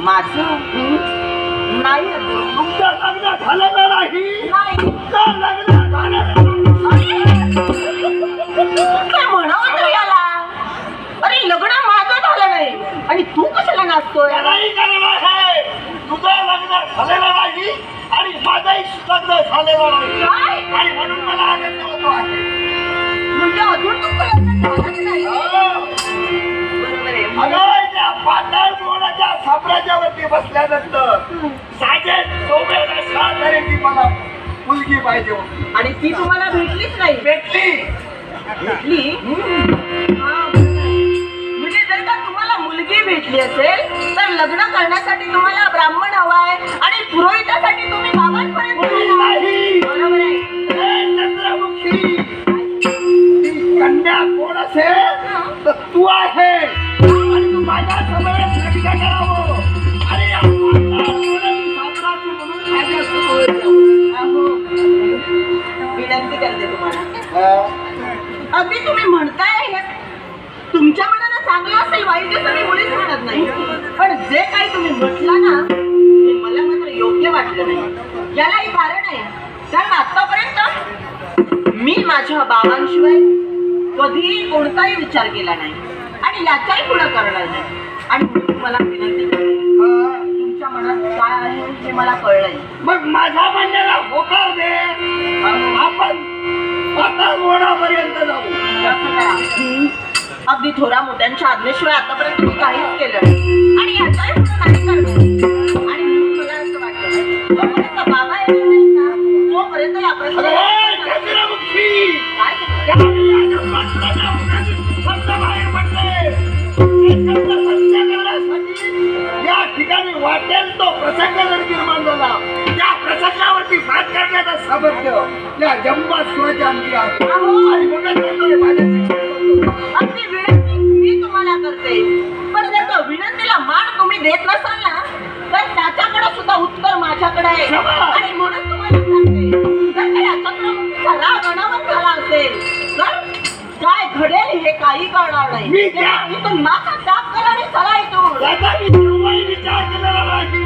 माझं नाही तुमचं लग्न झालेलं नाही. तुमचं लग्न झालेलं काय म्हणावं तर याला. अरे लग्न माझं झालं नाही आणि तू कशाला नाचतोय. नाही झालेलं आहे. तुझं लग्न झालेलं नाही आणि माझंही लग्न झालेलं नाही आणि म्हणून मला आनंद होतो आहे. म्हणजे अजून तुमचं लग्न झालंच नाही. अगं त्या पाताळ मोडाच्या साम्राज्यावरती बसल्यानंतर साजेत सोबत अशा तऱ्हेची मला मुलगी पाहिजे होती आणि ती तुम्हाला भेटलीच नाही. भेटली. म्हणजे जर का तुम्हाला मुलगी भेटली असेल तर लग्न करण्यासाठी तुम्हाला ब्राह्मण हवाय आणि पुरोहितासाठी तुम्ही बाबांपर्यंत नाही. बरोबर आहे. चंद्रमुखी ती कन्या कोण असेल तर तू आहे आणि तू माझ्या समोर लग्न करावं आणि या साम्राज्य म्हणून माझ्यासमोर विनंती करते तुम्हाला. अगदी तुम्ही म्हणताय हे तुमच्या मनाला चांगलं असेल वाईट असं मी मुळीच म्हणत नाही. पण जे काही तुम्ही म्हटलं ना ते मला मात्र योग्य वाटलं नाही. यालाही कारण आहे. कारण आतापर्यंत मी माझ्या बाबांशिवाय कधीही कोणताही विचार केला नाही आणि याचाही पुढे करणार नाही. आणि मला विनंती करते तुमच्या मनात काय आहे हे मला कळलंय. मग माझ्या म्हणण्याला होकार दे. आपण पाताळ मोडापर्यंत जाऊ. अगदी थोड्या मोठ्यांच्या आज्ञेशिवाय आतापर्यंत मी काहीच केलं नाही आणि याचाही पुढे नाही करणार. आणि मला असं वाटतं जोपर्यंत बाबा येत नाही ना तोपर्यंत या प्रश्न बाहेर पडले. या ठिकाणी वाटेल तो प्रसंग जर निर्माण झाला त्या प्रसंगावरती मात करण्याचा सामर्थ्य या जंबासुराच्या अंगी आहे. अगदी विनंती मी तुम्हाला करते. पण जर का विनंतीला मान तुम्ही देत नसाल ना तर त्याच्याकडे सुद्धा उत्तर माझ्याकडे आहे. आणि म्हणून तुम्हाला सांगते जर का या चंद्रमुखीचा राग अनावर झाला असेल तर काय घडेल हे काही कळणार नाही. इथून माझा त्याग करा आणि चला इथून. याचा मी केव्हाही विचार केलेला नाही.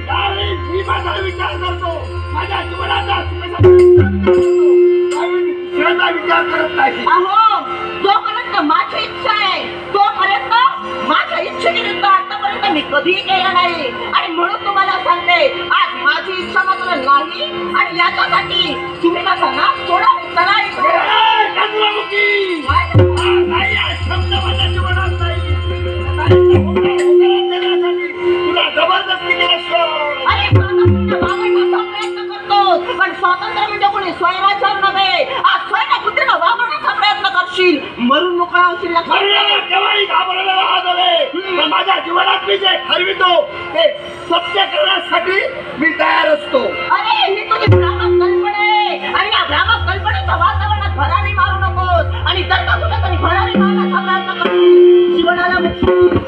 त्यावेळी मी माझा विचार करतो. माझ्या जीवनाचा विचार करत नाही. अहो जोपर्यंत माझी इच्छा आहे तोपर्यंत माझ्या इच्छेविरुद्ध आतापर्यंत मी कधीही केलं नाही. आणि म्हणून तुम्हाला सांगते आज माझी इच्छा मात्र नाही आणि याच्यासाठी तुम्ही माझा नाश सोडा आणि चला चंद्रमुखी नाही शब्द माझ्या जीवनात नाही. तुला जबरदस्ती केल्याशिवाय अरे स्वातंत्र्य वागवण्याचा प्रयत्न करतो. पण स्वातंत्र्य म्हणजे कोणी स्वयंराज्य नव्हे. आज स्वयंपुत्रीला वागवण्याचा प्रयत्न करशील मरून मोकळा होशील. केव्हाही घाबरलेला राहत नव्हे. पण माझ्या जीवनात मी जे ठरवितो ते सत्य करण्यासाठी मी तयार असतो. अरे ही तुझी भ्रामक कल्पना आहे आणि या भ्रामक कल्पनेच्या वातावरणात भरारी मारू नकोस. आणि जर का कुठेतरी भरारी मारण्याचा प्रयत्न करतो जीवनाला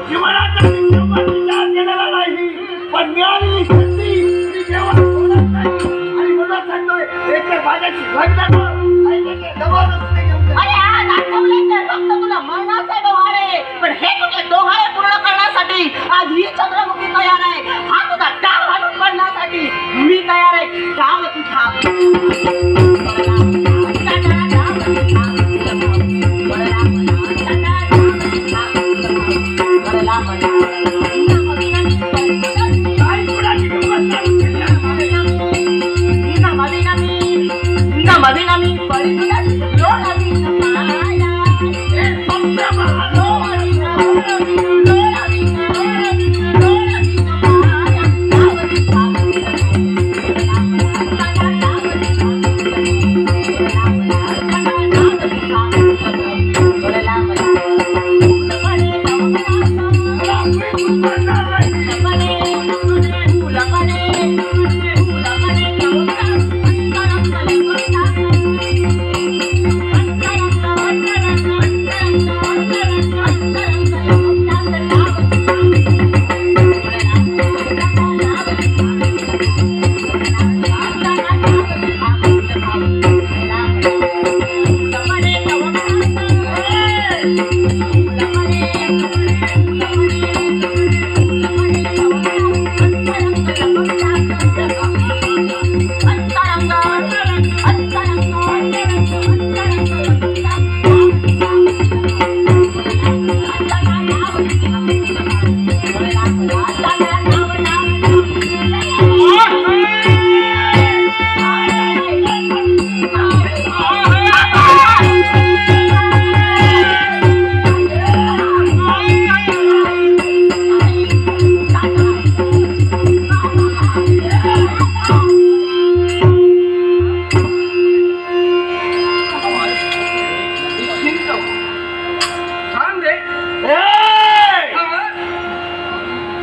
जीवनाचा विचार केलेला नाही. पण मिळालेली संधी मी जेव्हा सोडत नाही आणि म्हणत सांगतोय एक माझ्याशी लग्न जबरदस्ती घेऊन. अरे आज आठवले तर फक्त तुला मरणाचे डोहाळे. पण हे तुझे डोहाळे पूर्ण करण्यासाठी आज ही चंद्रमुखी तयार आहे. हा तुझा डाव घालून पडण्यासाठी मी तयार आहे. डाव तुझा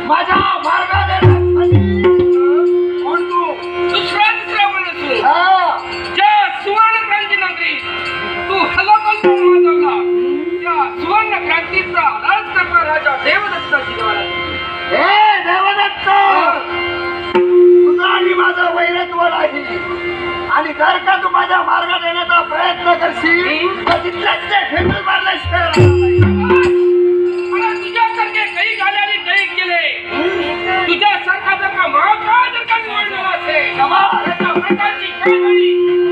माझ्या मार्गात कोण तू? दुसरा बोलतो हा. ज्या सुवर्ण क्रांती नगरी तू हलकल माजवला त्या सुवर्ण क्रांतीचा राजकर्ता राजा देवदत्ताची महाराज. हे देवदत्त, तुझा आणि माझा वैरत्व नाही आणि जर का तू माझ्या मार्गात येण्याचा प्रयत्न करशील तर तिथल्याच ते फेकून मारल्याशिवाय मला तुझ्यासारखे काही गाड्याने काही केले. तुझ्यासारखा जर का महाकाळ जर का निवडलेला असेल त्याच्या प्रकारची काही गाडी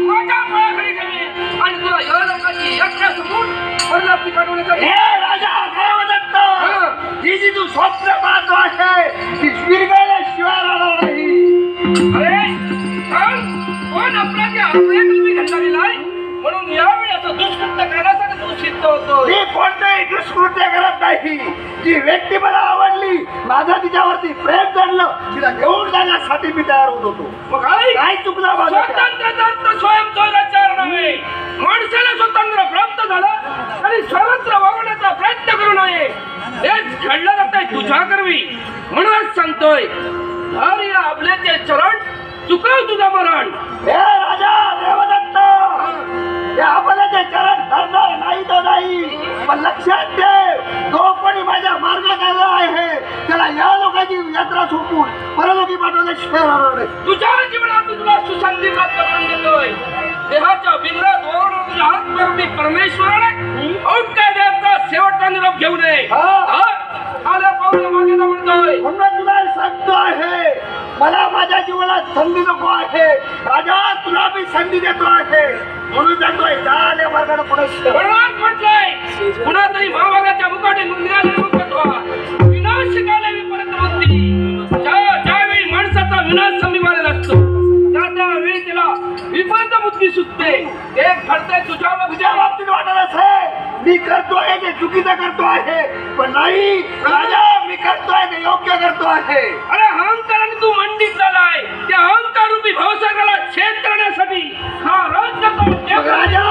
माझ्या पायाखाली ठेवेल आणि तुला या लोकांची एकट्या समोर परलापी पाठवण्यासाठी. हे राजा देवदत्त, ही जी तू स्वप्न पाहतो आहे ती विरघळल्याशिवाय राहणार नाही. अरे सांग, कोण अपराधी आपल्या तुम्ही घडला आहे म्हणून यावेळी असं दुष्कृत्य करण्यासाठी तू सिद्ध होतो. मी कोणतेही दुष्कृत्य करत नाही. जी व्यक्ती मला आवडली, माझं तिच्यावरती प्रेम धरलं, तिला घेऊन जाण्यासाठी मी तयार होत होतो. मग आई काय चुकला माझं? स्वतंत्र अर्थ स्वयंस्वराज्यावर नव्हे. माणसाला स्वतंत्र प्राप्त झालं आणि सर्वत्र वागवण्याचा प्रयत्न करू नये. हेच घडलं जातंय तुझ्या करवी. म्हणूनच सांगतोय, हर या आपल्याचे चरण चुकव तुझं मरण. हे राजा देवदत्त, या आपल्याचे चरण धरणार नाही तर नाही, पण लक्षात ठेव, जो कोणी माझ्या मार्गात आला आहे त्याला या लोकांची यात्रा सोडून परलोकी पाठवल्याशिवाय राहणार नाही. तुझ्या जीवनात तुला सुसंधी प्राप्त करून देतोय. देहाच्या बिंद्रात ओढून तुझ्या हातरूपी परमेश्वराने औकाद्याचा शेवटचा निरोप घेऊ नये. आल्या पावलं मागे जा म्हणतोय. म्हणून तुला सांगतो आहे, मला माझ्या जीवनात संधी नको आहे. राजा, तुला मी संधी देतो आहे. म्हणून सांगतोय, जाण्या मार्गाने पुढे म्हणूनच म्हटलंय, पुन्हा तरी महाभागाच्या मुखाने निघाले मुखत्वा विनाश शिकायला विपरीत बुद्धी. ज्यावेळी माणसाचा विनाश समीपालेला असतो त्यावेळी तिला विपरीत बुद्धी सुचते. एक घडते तुझ्या बाबतीत वाटत असेल मी करतोय ते चुकीचं करतो आहे, पण नाही राजा, मी करतोय ते योग्य करतो आहे. अरे अहंकाराने तू मंडित झालाय. त्या अहंकार रूपी भावसागराला छेद करण्यासाठी हा राज राजा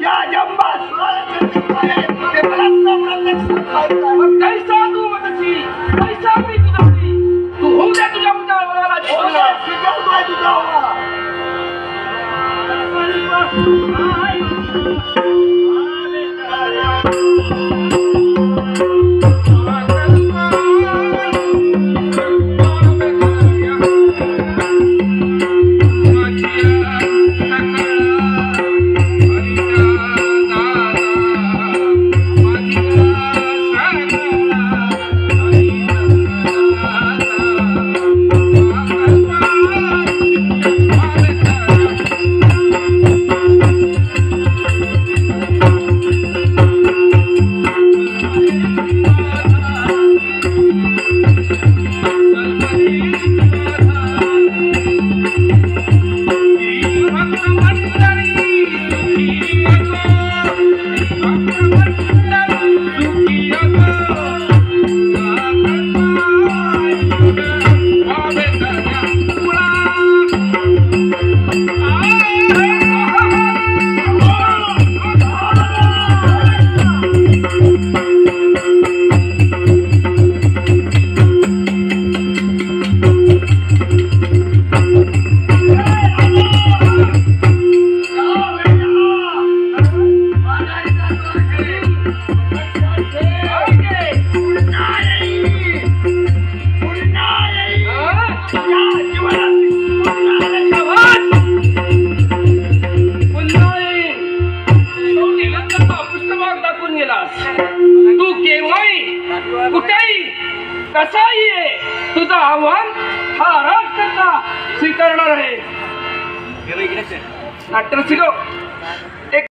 या जंबा कैसा तू मदती कैसा मी तुझी तू होऊ द्या तुझ्या मुलाला स्वीकारतोय तुझा तू केव्हाही कुठेही कसाही आहे, तुझं आव्हान हा राजकर्ता स्वीकारणार आहे. नाट्य शिकव.